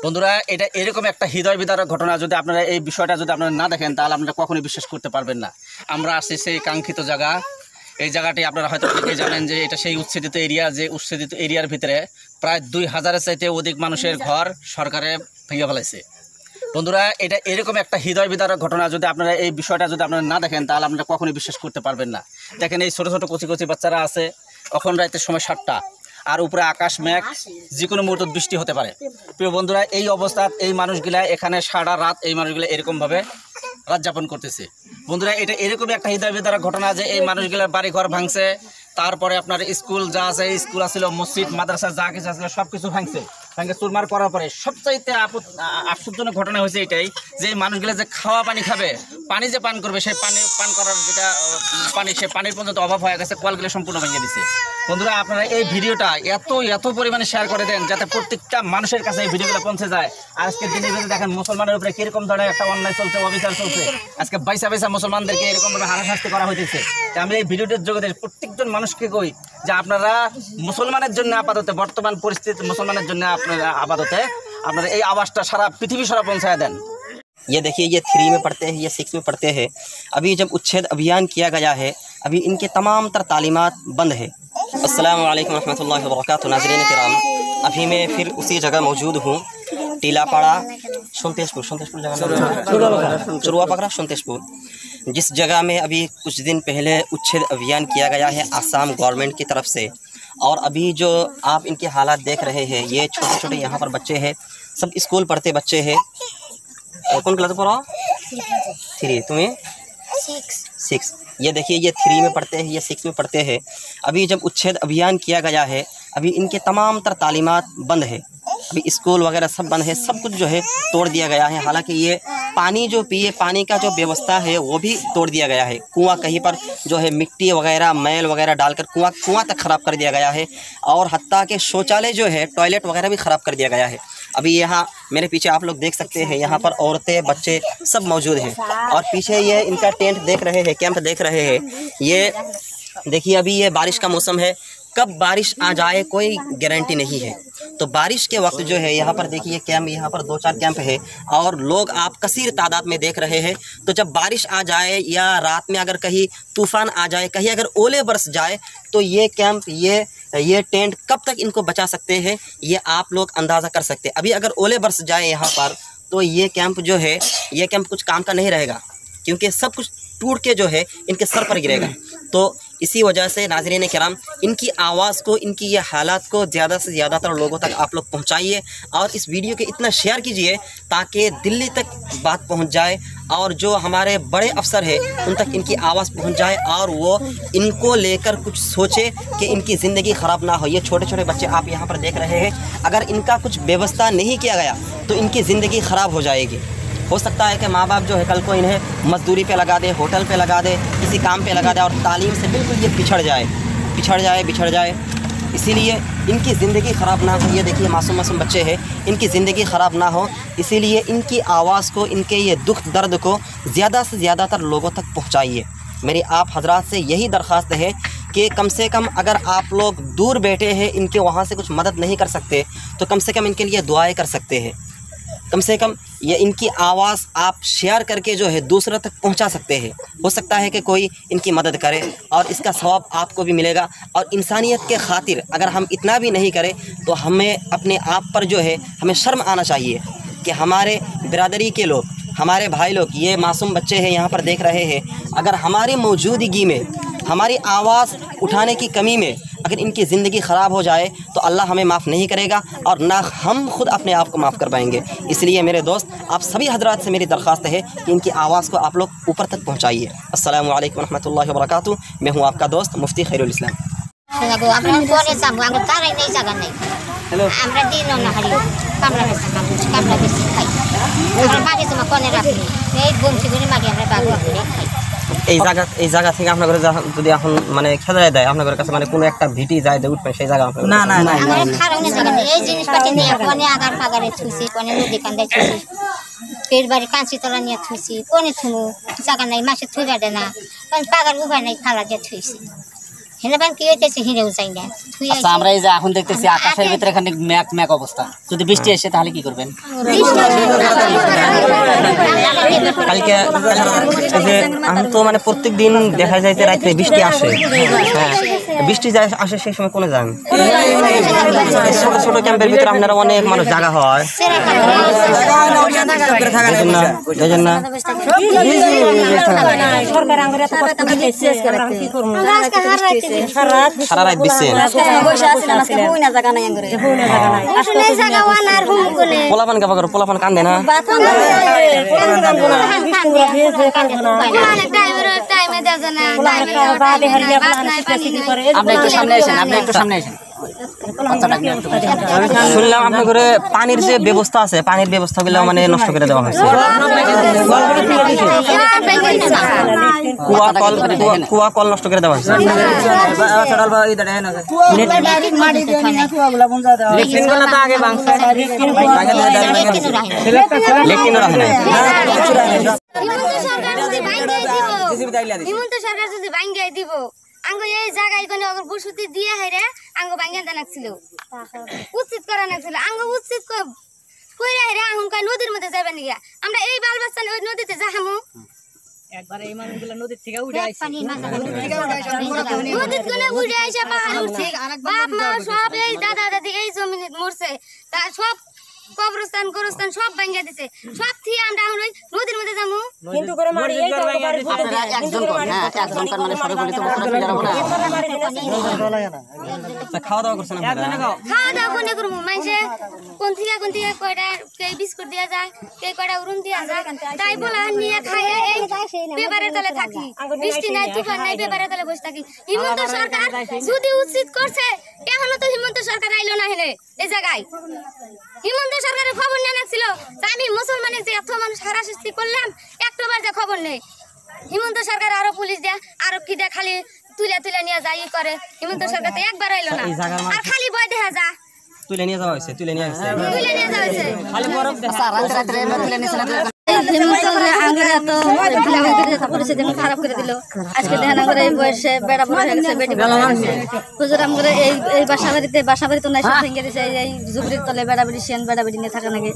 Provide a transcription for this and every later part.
বন্ধুরা এটা এরকম একটা হৃদয় বিদারক ঘটনা যদি আপনারা এই বিষয়টা যদি আপনারা না দেখেন তাহলে আপনারা কখনোই বিশ্বাস করতে পারবেন না। আমরা আসছি সেই কাঙ্ক্ষিত জায়গা, এই জায়গাটি আপনারা হয়তো অনেকেই জানেন যে এটা সেই উচ্ছেদিত এরিয়া, যে উচ্ছেদিত এরিয়ার ভিতরে প্রায় 2000-এর চাইতে অধিক মানুষের ঘর সরকারে ভেঙে ফেলাইছে। বন্ধুরা এটা এরকম একটা হৃদয় বিদারক ঘটনা যদি আপনারা এই বিষয়টা যদি আপনারা না দেখেন তাহলে আপনারা কখনোই বিশ্বাস করতে পারবেন না। দেখেন এই ছোটো ছোটো কচি কচি বাচ্চারা আছে, এখন রাতের সময় 7টা, আর উপরে আকাশ মেঘ, যে কোনো মুহূর্তে বৃষ্টি হতে পারে। প্রিয় বন্ধুরা এই অবস্থায় এই মানুষগুলা এখানে সারা রাত এই মানুষগুলো এরকমভাবে রাত যাপন করতেছে। বন্ধুরা এটা এরকমই একটা হৃদয় বিদারক ঘটনা যে এই মানুষগুলার বাড়ি ঘর ভাঙছে, তারপরে আপনার স্কুল যা আছে, স্কুল আছিল, মসজিদ মাদ্রাসা যা কিছু আছিল সব কিছু ভাঙছে, চুরমার করার পরে সবচাইতে আশ্চর্যজনক ঘটনা হয়েছে এটাই যে এই মানুষগুলো যে খাওয়া পানি খাবে, পানি যে পান করবে, সেই পানি পান করার যেটা পানি, সে পানির পর্যন্ত অভাব হয়ে গেছে, কলগুলো সম্পূর্ণ ভেঙে দিচ্ছে। বন্ধুরা আপনারা এই ভিডিওটা এত পরিমাণে শেয়ার করে দেন যাতে প্রত্যেকটা মানুষের কাছে এই ভিডিওগুলো পৌঁছে যায়। আজকের দিনে দেখেন মুসলমানের উপরে কিরকম ধরনের একটা অন্যায় চলছে, অবিচার চলছে। আজকে বাইসা মুসলমানদেরকে এরকমভাবে হারাশাস্তি করা হইতেছে। আমি এই ভিডিওটির জগতে প্রত্যেকজন মানুষকে কই যে আপনারা মুসলমানের জন্য আপাতত, বর্তমান পরিস্থিতি মুসলমানের জন্য আপনারা আপাতত আপনারা এই আওয়াজটা সারা পৃথিবী সারা পৌঁছায় দেন। ये देखिए, ये 3 में पढ़ते हैं, ये 6 में पढ़ते हैं। अभी जब उच्छेद अभियान किया गया है, अभी इनके तमाम तर तालीमात बंद है। अस्सलाम वालेकुम रहमतुल्लाहि व बरकातुहू। नाज़रीन किराम, अभी मैं फिर उसी जगह मौजूद हूँ, टीलापाड़ा, सुनतेशपुर जगह, चुरुआ पकड़ा सुनतेशपुर, जिस जगह में अभी कुछ दिन पहले उच्छेद अभियान किया गया है आसाम गवर्नमेंट की तरफ से। और अभी जो आप इनके हालात देख रहे हैं, ये छोटे छोटे यहाँ पर बच्चे हैं, सब स्कूल पढ़ते बच्चे हैं। कौन क्लास में पढ़ो? 3। तुम्हें 6। ये देखिए, ये 3 में पढ़ते हैं, ये 6 में पढ़ते हैं। अभी जब उच्छेद अभियान किया गया है, अभी इनके तमाम तर तालीमात बंद है, अभी स्कूल वगैरह सब बंद है, सब कुछ जो है तोड़ दिया गया है। हालांकि ये पानी जो पिए, पानी का जो व्यवस्था है वो भी तोड़ दिया गया है। कुआं कहीं पर जो है मिट्टी वगैरह मैल वगैरह डालकर कुआं तक ख़राब कर दिया गया है। और हत्ता के शौचालय जो है, टॉयलेट वगैरह भी ख़राब कर दिया गया है। अभी यहाँ मेरे पीछे आप लोग देख सकते हैं, यहाँ पर औरतें बच्चे सब मौजूद हैं। और पीछे ये इनका टेंट देख रहे हैं, कैंप देख रहे हैं। ये देखिए, अभी ये बारिश का मौसम है, कब बारिश आ जाए कोई गारंटी नहीं है। तो बारिश के वक्त जो है यहाँ पर देखिए कैंप, यहाँ पर 2-4 कैंप है और लोग आप कसीर तादाद में देख रहे हैं। तो जब बारिश आ जाए या रात में अगर कहीं तूफ़ान आ जाए, कहीं अगर ओले बरस जाए, तो ये कैंप, ये टेंट कब तक इनको बचा सकते हैं, ये आप लोग अंदाज़ा कर सकते हैं। अभी अगर ओले बरस जाए यहाँ पर, तो ये कैंप जो है, ये कैंप कुछ काम का नहीं रहेगा, क्योंकि सब कुछ टूट के जो है इनके सर पर गिरेगा। तो इसी वजह से नाज़रीन किराम, इनकी आवाज़ को, इनकी ये हालात को ज़्यादा से ज़्यादातर लोगों तक आप लोग पहुँचाइए और इस वीडियो के इतना शेयर कीजिए ताकि दिल्ली तक बात पहुँच जाए और जो हमारे बड़े अफसर हैं उन तक इनकी आवाज़ पहुँच जाए और वो इनको लेकर कुछ सोचे कि इनकी ज़िंदगी ख़राब ना हो। ये छोटे छोटे बच्चे आप यहाँ पर देख रहे हैं, अगर इनका कुछ व्यवस्था नहीं किया गया तो इनकी ज़िंदगी ख़राब हो जाएगी। हो सकता है कि माँ बाप जो है कल को इन्हें मजदूरी पे लगा दे, होटल पे लगा दे, किसी काम पे लगा दे और तालीम से बिल्कुल ये बिछड़ जाए। इसीलिए इनकी ज़िंदगी ख़राब ना हो। ये देखिए मासूम बच्चे हैं, इनकी ज़िंदगी ख़राब ना हो, इसीलिए इनकी आवाज़ को, इनके ये दुख दर्द को ज़्यादा से ज़्यादातर लोगों तक पहुँचाइए। मेरी आप हजरात से यही दरख्वास्त है कि कम से कम अगर आप लोग दूर बैठे हैं, इनके वहाँ से कुछ मदद नहीं कर सकते, तो कम से कम इनके लिए दुआएँ कर सकते हैं। कम से कम ये इनकी आवाज़ आप शेयर करके जो है दूसरों तक पहुंचा सकते हैं। हो सकता है कि कोई इनकी मदद करे और इसका सवाब आपको भी मिलेगा। और इंसानियत के खातिर अगर हम इतना भी नहीं करें तो हमें अपने आप पर जो है हमें शर्म आना चाहिए कि हमारे बिरादरी के लोग, हमारे भाई लोग, ये मासूम बच्चे हैं यहाँ पर देख रहे हैं, अगर हमारी मौजूदगी में, हमारी आवाज़ उठाने की कमी में अगर इनकी ज़िंदगी ख़राब हो जाए तो अल्लाह हमें माफ़ नहीं करेगा और ना हम खुद अपने आप को माफ़ कर पाएंगे। इसलिए मेरे दोस्त, आप सभी हजरात से मेरी दरख्वास्त है कि इनकी आवाज़ को आप लोग ऊपर तक पहुँचाइए। अस्सलामु अलैकुम रहमतुल्लाहि व बरकातुहू। मैं हूँ आपका दोस्त मुफ्ती खैरुल इस्लाम। এই জায়গা থেকে আপনার যদি এখন মানে খেলায় দেয়, আপনার কাছে মানে কোনো একটা ভিটি যায় দেয় উঠবে সেই জায়গা? না, এই জিনিসপাতি নিয়ে কোনে আগার পাগারে থুইছি, কোনে নদী কান্দায় থুইছি, পেট বাড়ি কাঁচি তলা নিয়ে থুইছি, কোনে থুমু জায়গা নাই, মাসে থুই বেড়ে না, কারণ পাগার উভয় নাই, ফালা দিয়ে থুইছি। হেনে বান কি হইতেছে হিরেও চাই না তুই আচ্ছা আমরা এই যে এখন দেখতেছি আকাশের ভিতরে এখানে ম্যাক ম্যাক অবস্থা, যদি বৃষ্টি আসে তাহলে কি করবেন? कल क्या हम तो माने प्रत्येक दिन देखा जाए रात बृष्टि आसे बृष्टि যায় আসে সেই সময় কোনে যান ছোট ছোট ক্যাম্পের ভিতরে আপনারা অনেক মানুষ জায়গা হয় এজন্য সরকার আমাদের এত কষ্ট দিচ্ছে কি করব সারা রাত দিচ্ছে বসে আছি না হুই না জায়গা নাই আঙ্গুরে হুই না জায়গা নাই আসলে জায়গা ওয়ানার হুম কোনে পোলাপান কাবা করে পোলাপান কান্দে না বাথরুম টাইমে দেয় না আপনি একটু সামনে আসেন, আপনি একটু সামনে আসেন। কথাটা কি একটু বলুন। শুনলাম আপনার ঘরে পানির যে ব্যবস্থা আছে পানির ব্যবস্থাগুলো মানে নষ্ট করে দেওয়া হয়েছে কুয়া কল নষ্ট করে দেওয়া হয়েছে লেকিন রাখে নাই হিমন্ত সরকার যদি ভাঙ্গাই দিব আঙ্গ এই জায়গায় কোনো বসতি দিয়ে হাইরে আঙ্গ ভাঙ্গা দেনাছিল উচিত করা নাছিল আঙ্গ উচিত কইরা হাইরে আঙ্গ কই নদীর মধ্যে যাবে নিয়া আমরা এই বাল বাচ্চা ওই নদীতে যাহামু একবার এই মানুষগুলো নদী থেকে উঠে আইছে নদীর কোনে উঠে আইসা পাহাড় উঠছে বাপ মা সব এই দাদা দাদি এই জমিনে মরছে তা সব কবরস্থান গোরস্থান সব ভাঙ্গা দিছে সব থিয়ে আমরা এখন ওই নদীর মধ্যে যামু কিন্তু করে মারি এই তো বাড়ি আপনারা একজন করেন, হ্যাঁ একজন করেন মানে সবাই বলি তো বলতে পারবো না। খাওয়া দাওয়া করছেন আপনারা খাওয়া দাওয়া কোনে করবো মানুষে কোন থেকে কয়টা কে বিস্কুট দিয়া যায় কে কয়টা উরুম দিয়া যায় তাই বলা নিয়ে খাই এই পেপারের তলে থাকি বৃষ্টি নাই তুফান নাই পেপারের তলে বসে থাকি হিমন্ত সরকার যদি উচিত করছে এখনো তো হিমন্ত সরকার আইলো না হেলে এই জায়গায় হিমন্ত সরকারের খবর নেওয়া ছিল আমি মুসলমানের যে এত মানুষ হারাশাস্তি করলাম একটাবার যে খবর নেই হিমন্ত সরকার আরো পুলিশ দেয়া আরো কি দেয়া খালি তুলে তুলে নিয়ে যায় ই করে হিমন্ত সরকার তো একবার আইলো না আর খালি বই দেখা যা তুলে নিয়ে যাওয়া হয়েছে তুলে নিয়ে আসছে তুলে নিয়ে যাওয়া হয়েছে আচ্ছা রাতে রাতে এমনি তুলে নিছেন আপনারা? পরিস্থিতি খারাপ করে দিল আজকে দেখেন আমরা এই বয়সে বেড়া বড় হয়ে গেছে বেটি বড় হয়ে গেছে হুজুর আমরা এই বাসা বাড়িতে নাই সব ভেঙে দিছে এই জুবরির তলে বেড়া বেড়ি শিয়ান বেড়া বেড়ি নিয়ে থাকা নাকি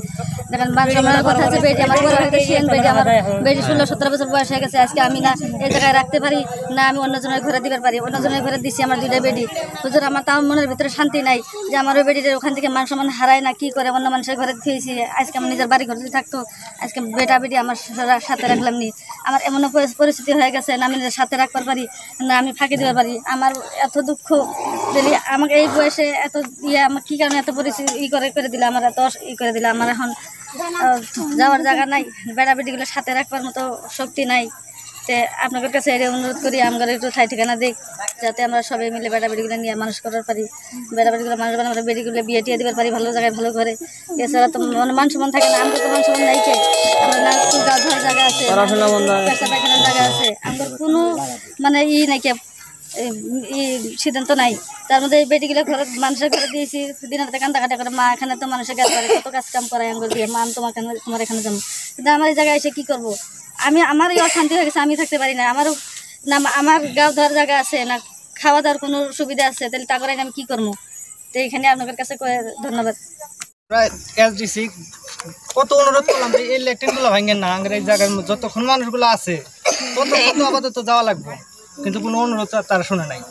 দেখেন বাচ্চার কথা আছে বেটি আমার বড় হয়ে গেছে শিয়ান বেটি আমার বেটি 16-17 বছর বয়স হয়ে গেছে আজকে আমি না এই জায়গায় রাখতে পারি না আমি অন্যজনের ঘরে দিতে পারি অন্যজনের ঘরে দিছি আমার দুইটা বেটি হুজুর আমার তাও মনের ভিতরে শান্তি নাই যে আমার ওই বেটিদের ওখান থেকে মান সম্মান হারায় না কি করে অন্য মানুষের ঘরে দিয়েছি আজকে আমার নিজের বাড়ি ঘরে থাকতো আজকে বেটা বেটি আমার সাথে রাখলাম নি আমার এমন পরিস্থিতি হয়ে গেছে না আমি সাথে রাখতে পারি না আমি ফাঁকি দিতে পারি আমার এত দুঃখ দিলি আমাকে এই বয়সে এত আমার কী কারণে এত পরিস্থিতি করে দিলে আমার এত করে দিলে আমার এখন যাওয়ার জায়গা নাই বেড়া বেটিগুলো সাথে রাখবার মতো শক্তি নাই তে আপনাদের কাছে এটা অনুরোধ করি আমরা একটু ঠাই ঠিকানা দিই যাতে আমরা সবাই মিলে বেড়া বেটিগুলো নিয়ে মানুষ করার পারি বেড়া বেটিগুলো মানুষ বানাবার বেটিগুলো বিয়ে টিয়ে দিতে পারি ভালো জায়গায় ভালো করে এছাড়া তো মান সম্মান থাকে না আমাদের তো মান সম্মান নাই কে আমরা না গা ধোয়ার জায়গা আছে পেশা পায়খানার জায়গা আছে আমাদের কোনো মানে নাই কে সিদ্ধান্ত নাই তার মধ্যে এই বেটিগুলো ঘরে মানুষের ঘরে দিয়েছি দিন রাতে কান্দা করে মা এখানে তো মানুষের কাজ করে কত কাজ কাম করায় আমার দিয়ে মা তোমার এখানে যাবো কিন্তু আমার এই জায়গায় এসে কী করবো আমার এই অশান্তি হয়ে গেছে আমি থাকতে পারি না আমারও না আমার গাঁও ধরার জায়গা আছে না খাওয়া দাওয়ার কোনো সুবিধা আছে তাহলে তা করে আমি কী করবো তো এইখানে আপনাদের কাছে ধন্যবাদ এসডিসি কত অনুরোধ করলাম যে এই ল্যাট্রিনগুলো ভাঙেন না আঙ্গের এই জায়গার যতক্ষণ মানুষগুলো আছে ততক্ষণ আপাতত যাওয়া লাগবে কিন্তু কোনো অনুরোধ তারা শুনে নাই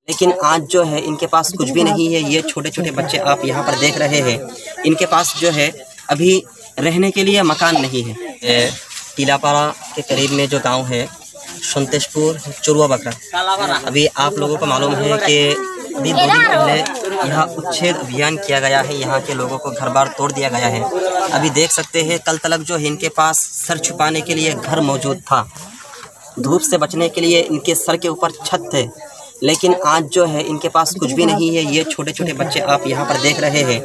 लेकिन आज जो है इनके पास कुछ भी नहीं है ये छोटे छोटे बच्चे आप यहाँ पर देख रहे हैं इनके पास जो है अभी रहने के लिए मकान नहीं है टीलापाड़ा के करीब में जो गांव है संतेशपुर चुरुआ बकरा अभी आप लोगों को मालूम है कि अभी 2 दिन पहले यहाँ उच्छेद अभियान किया गया है यहाँ के लोगों को घर बार तोड़ दिया गया है अभी देख सकते हैं कल तलक जो है इनके पास सर छुपाने के लिए घर मौजूद था धूप से बचने के लिए इनके सर के ऊपर छत थे लेकिन आज जो है इनके पास कुछ भी नहीं है ये छोटे छोटे बच्चे आप यहाँ पर देख रहे हैं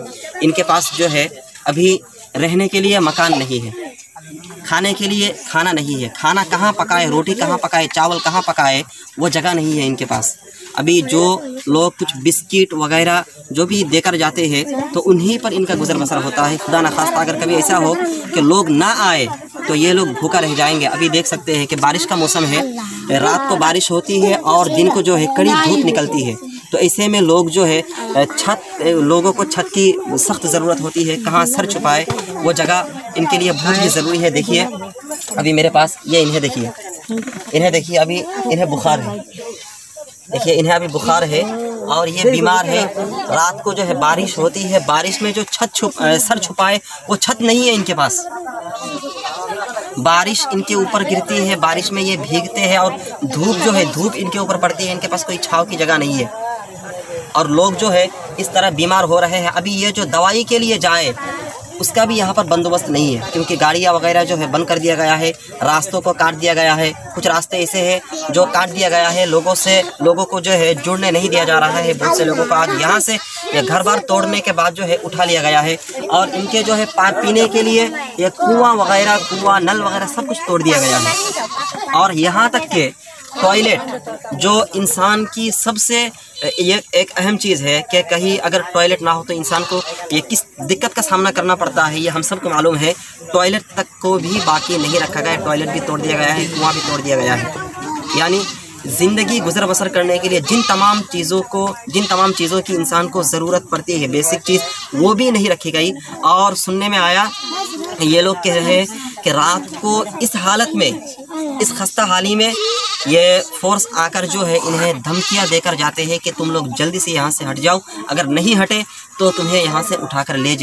इनके पास जो है अभी रहने के लिए मकान नहीं है खाने के लिए खाना नहीं है खाना कहाँ पकाए रोटी कहाँ पकाए चावल कहाँ पकाए वो जगह नहीं है इनके पास अभी जो लोग कुछ बिस्किट वगैरह जो भी देकर जाते हैं तो उन्हीं पर इनका गुजर बसर होता है खुदा न खास्ता अगर कभी ऐसा हो कि लोग ना आए तो तो ये लोग भूखा रह जाएंगे। अभी देख सकते हैं कि बारिश का मौसम है, रात को बारिश होती है और दिन को जो है कड़ी धूप निकलती है। तो ऐसे में लोग जो है लोगों को छत की सख्त ज़रूरत होती है। कहाँ सर छुपाए वो जगह इनके लिए बहुत ही ज़रूरी है। देखिए अभी मेरे पास ये इन्हें देखिए अभी इन्हें बुखार है। देखिए इन्हें अभी बुखार है और ये बीमार है। रात को जो है बारिश होती है, बारिश में जो सर छुपाए वो छत नहीं है इनके पास। बारिश इनके ऊपर गिरती है, बारिश में ये भीगते हैं और धूप इनके ऊपर पड़ती है। इनके पास कोई छांव की जगह नहीं है और लोग जो है इस तरह बीमार हो रहे हैं। अभी ये जो दवाई के लिए जाए उसका भी यहाँ पर बंदोबस्त नहीं है, क्योंकि गाड़ियाँ वगैरह जो है बंद कर दिया गया है, रास्तों को काट दिया गया है। कुछ रास्ते ऐसे हैं जो काट दिया गया है, लोगों को जो है जुड़ने नहीं दिया जा रहा है। बहुत से लोगों को आज यहाँ से घर बार तोड़ने के बाद जो है उठा लिया गया है और इनके जो है पीने के लिए ये कुआं नल वगैरह सब कुछ तोड़ दिया गया है। और यहाँ तक के टॉयलेट जो इंसान की सबसे ये एक अहम चीज़ है कि कहीं अगर टॉयलेट ना हो तो इंसान को ये किस दिक्कत का सामना करना पड़ता है, ये हम सबको मालूम है। टॉयलेट तक को भी बाकी नहीं रखा गया, टॉयलेट भी तोड़ दिया गया है, कुआं भी तोड़ दिया गया है। यानी ज़िंदगी गुजर बसर करने के लिए जिन तमाम चीज़ों की इंसान को ज़रूरत पड़ती है, बेसिक चीज़, वो भी नहीं रखी गई। और सुनने में आया ये लोग कह रहे हैं कि रात को इस हालत में, इस खस्ता हाली में ये फोर्स आकर जो है इन्हें धमकियां देकर जाते हैं कि तुम लोग जल्दी से यहाँ से हट जाओ, अगर नहीं हटे तो तुम्हें यहाँ से उठाकर ले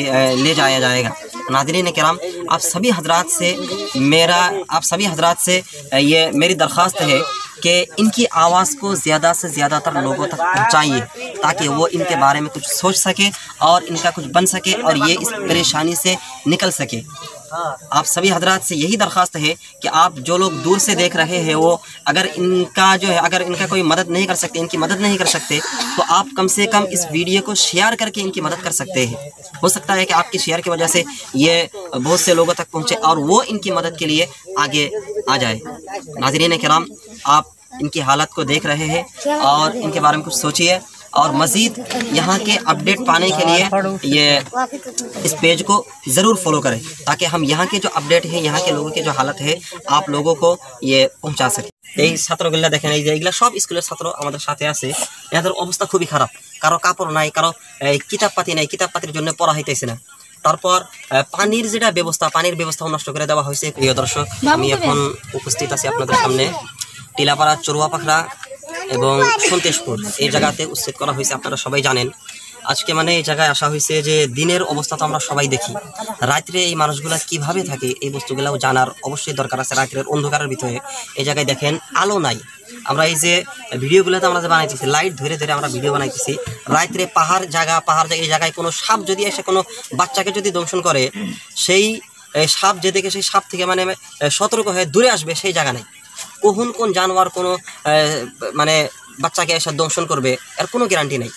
जाया जाएगा। नाज़रीन किराम, आप सभी हजरात से ये मेरी दरख्वास्त है कि इनकी आवाज़ को ज़्यादा से ज़्यादातर लोगों तक पहुँचाइए ताकि वो इनके बारे में कुछ सोच सके और इनका कुछ बन सके और ये इस परेशानी से निकल सके। आप सभी हजरात से यही दरख्वास्त है कि आप जो लोग दूर से देख रहे हैं वो अगर इनका कोई मदद नहीं कर सकते, इनकी मदद नहीं कर सकते, तो आप कम से कम इस वीडियो को शेयर करके इनकी मदद कर सकते हैं। हो सकता है कि आपकी शेयर की वजह से ये बहुत से लोगों तक पहुँचे और वो इनकी मदद के लिए आगे आ जाए। नाज़रीन किराम, आप इनकी हालत को देख रहे हैं और इनके बारे में कुछ सोचिए और मज़ीद यहाँ के अपडेट पाने के लिए ये इस पेज को ज़रूर फॉलो करें ताकि हम यहाँ के जो अपडेट है, यहाँ के लोगों की जो हालत है, आप लोगों को ये पहुँचा सकें। এই ছাত্রগুলা দেখেন, এই যে এগুলা সব স্কুলের ছাত্র আমাদের সাথে আছে। এদের অবস্থা খুবই খারাপ, কারো কাপড় নাই, কারো কিতাব পাতি নাই, কিতাব পাতির জন্য পড়া হইতেছে না। তারপর পানির যেটা ব্যবস্থা, পানির ব্যবস্থাও নষ্ট করে দেওয়া হয়েছে। প্রিয় দর্শক, আমি এখন উপস্থিত আছি আপনাদের সামনে টিলাপাড়া, চড়ুয়াপাখড়া এবং সন্তেশপুর এই জায়গাতে উচ্ছেদ করা হয়েছে। আপনারা সবাই জানেন আজকে মানে এই জায়গায় আসা হয়েছে যে দিনের অবস্থা তো আমরা সবাই দেখি, রাত্রে এই মানুষগুলা কিভাবে থাকে এই বস্তুগুলাও জানার অবশ্যই দরকার আছে। রাত্রের অন্ধকারের ভিতরে এই জায়গায় দেখেন আলো নাই। আমরা এই যে ভিডিওগুলোতে আমরা যে বানাইতেছি, লাইট ধরে ধরে আমরা ভিডিও বানাইতেছি, রাত্রে পাহাড় জায়গা এই জায়গায় কোনো সাপ যদি এসে কোনো বাচ্চাকে যদি দংশন করে, সেই সাপ যে দেখে সেই সাপ থেকে মানে সতর্ক হয়ে দূরে আসবে সেই জায়গা নেই। কখন কোন জানোয়ার কোনো মানে বাচ্চাকে এসে দংশন করবে এর কোনো গ্যারান্টি নেই।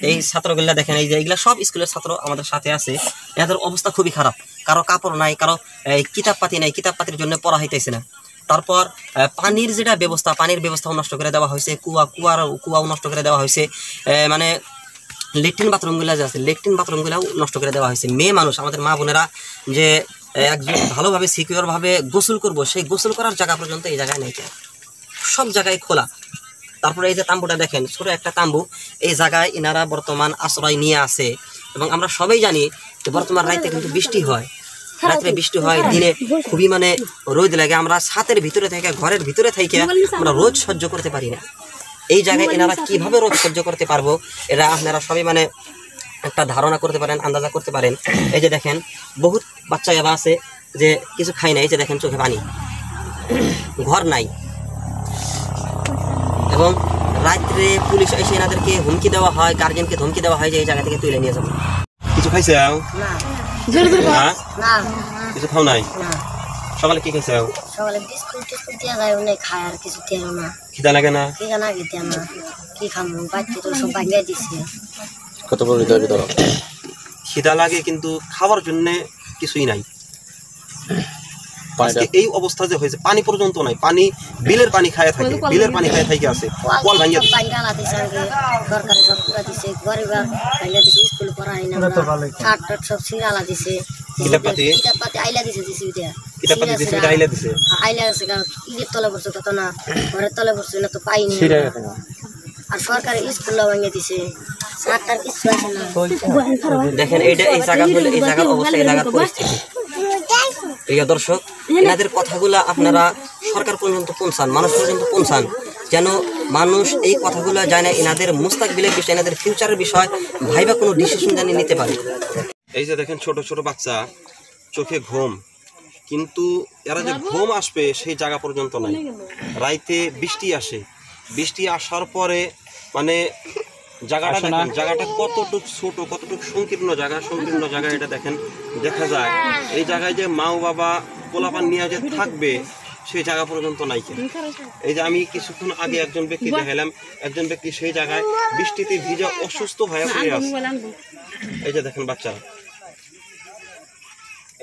এই ছাত্রগুলা দেখেন, এই যে এগুলা সব স্কুলের ছাত্র আমাদের সাথে আছে। এদের অবস্থা খুবই খারাপ, কারো কাপড় নাই, কারো কিতাব পাতি নাই, কিতাব পাতির জন্য পড়া হইতেছে না। তারপর পানির যেটা ব্যবস্থা, পানির ব্যবস্থাও নষ্ট করে দেওয়া হয়েছে, কুয়াও নষ্ট করে দেওয়া হয়েছে। মানে লেট্রিন বাথরুমগুলো যে আছে, লেট্রিন বাথরুমগুলোও নষ্ট করে দেওয়া হয়েছে। মেয়ে মানুষ, আমাদের মা বোনেরা যে একজন ভালোভাবে সিকিউরভাবে গোসল করবো, সেই গোসল করার জায়গা পর্যন্ত এই জায়গায় নেই, সব জায়গায় খোলা। তারপরে এই যে তাম্বুটা দেখেন, ছোটো একটা তাম্বু, এই জায়গায় ইনারা বর্তমান আশ্রয় নিয়ে আছে। এবং আমরা সবাই জানি যে বর্তমান রাতে কিন্তু বৃষ্টি হয়, রাত্রে বৃষ্টি হয়, দিনে খুবই মানে রোদ লাগে। আমরা ছাদের ভিতরে থেকে, ঘরের ভিতরে থেকে আমরা রোদ সহ্য করতে পারি না। এই জায়গায় এনারা কীভাবে রোদ সহ্য করতে পারবো, এরা আপনারা সবাই মানে একটা ধারণা করতে পারেন, আন্দাজা করতে পারেন। এই যে দেখেন বহুত বাচ্চা এবার আছে যে কিছু খাই না, এই যে দেখেন চোখে পানি, ঘর নাই। এবং রাত্রে পুলিশ এসে এনাদেরকে হুমকি দেওয়া হয়, গার্জেনকে ধমকি দেওয়া হয় যে এই জায়গা থেকে তুলে নিয়ে যাবো। কিছু খাইছে? কিছু খাও নাই? সকালে কি খাইছে? সকালে বিস্কুট টিস্কুট দিয়া যায়, অনেক খায় আর কিছু দেয় না। খিদা লাগে না? খিদা না খেতে না, কি খাবো, বাচ্চা তো সব ভাঙিয়ে দিছে। কত বড় হৃদয় ভিতর খিদা লাগে কিন্তু খাওয়ার জন্য কিছুই নাই। এই অবস্থা যে হয়েছে, পানি পর্যন্ত নাই, পানি বিলের পানি খায় থাকে, বিলের পানি খায় থাকে আছে, কল ভাঙিয়ে দিছে, সরকারি সব পুরা দিছে, গরিবার ভাঙিয়ে দিছে, স্কুল পড়াই না, ঠাট সব সিরালা দিছে, কিতাব পাতি আইলা দিছে। কিতাব দিছে এটা আইলা দিছে আইলে আছে কারণ ইটের তলে পড়ছে তত না ঘরের তলে পড়ছে না তো পাইনি আর সরকারি স্কুল ভাঙিয়ে দিছে সরকার কিছু আছে না দেখেন এইটা এই জায়গার অবস্থা, এই জায়গার পরিস্থিতি। প্রিয় দর্শক, এনাদের কথাগুলা আপনারা সরকার পর্যন্ত পৌঁছান, মানুষ পর্যন্ত পৌঁছান, যেন মানুষ এই কথাগুলো জানে, এনাদের মুস্তাকবিলের বিষয়, এনাদের ফিউচারের বিষয় ভাইবা কোনো ডিসিশন জানি নিতে পারে। এই যে দেখেন ছোট ছোট বাচ্চা, চোখে ঘুম, কিন্তু এরা যে ঘুম আসবে সেই জায়গা পর্যন্ত নাই। রাইতে বৃষ্টি আসে, বৃষ্টি আসার পরে মানে জায়গাটা দেখেন, জায়গাটা কতটুক ছোট, কতটুক সংকীর্ণ জায়গা এটা দেখেন, দেখা যায় এই জায়গায় যে মা ও বাবা পোলাপান নিয়ে যে থাকবে সেই জায়গা পর্যন্ত নাই। এই যে আমি কিছুক্ষণ আগে একজন ব্যক্তি দেখালাম, একজন ব্যক্তি সেই জায়গায় বৃষ্টিতে ভিজে অসুস্থ হয়ে পড়ে আছে। এই যে দেখেন বাচ্চারা,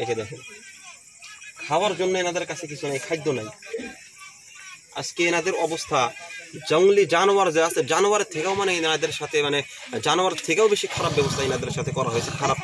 এই যে দেখেন খাওয়ার জন্য এনাদের কাছে কিছু নাই, খাদ্য নাই। আজকে এনাদের অবস্থা, জঙ্গলি জানোয়ার যে আছে, জানোয়ারের থেকেও মানে এনাদের সাথে মানে জানোয়ার থেকেও বেশি খারাপ ব্যবস্থা এনাদের সাথে করা হয়েছে, খারাপ।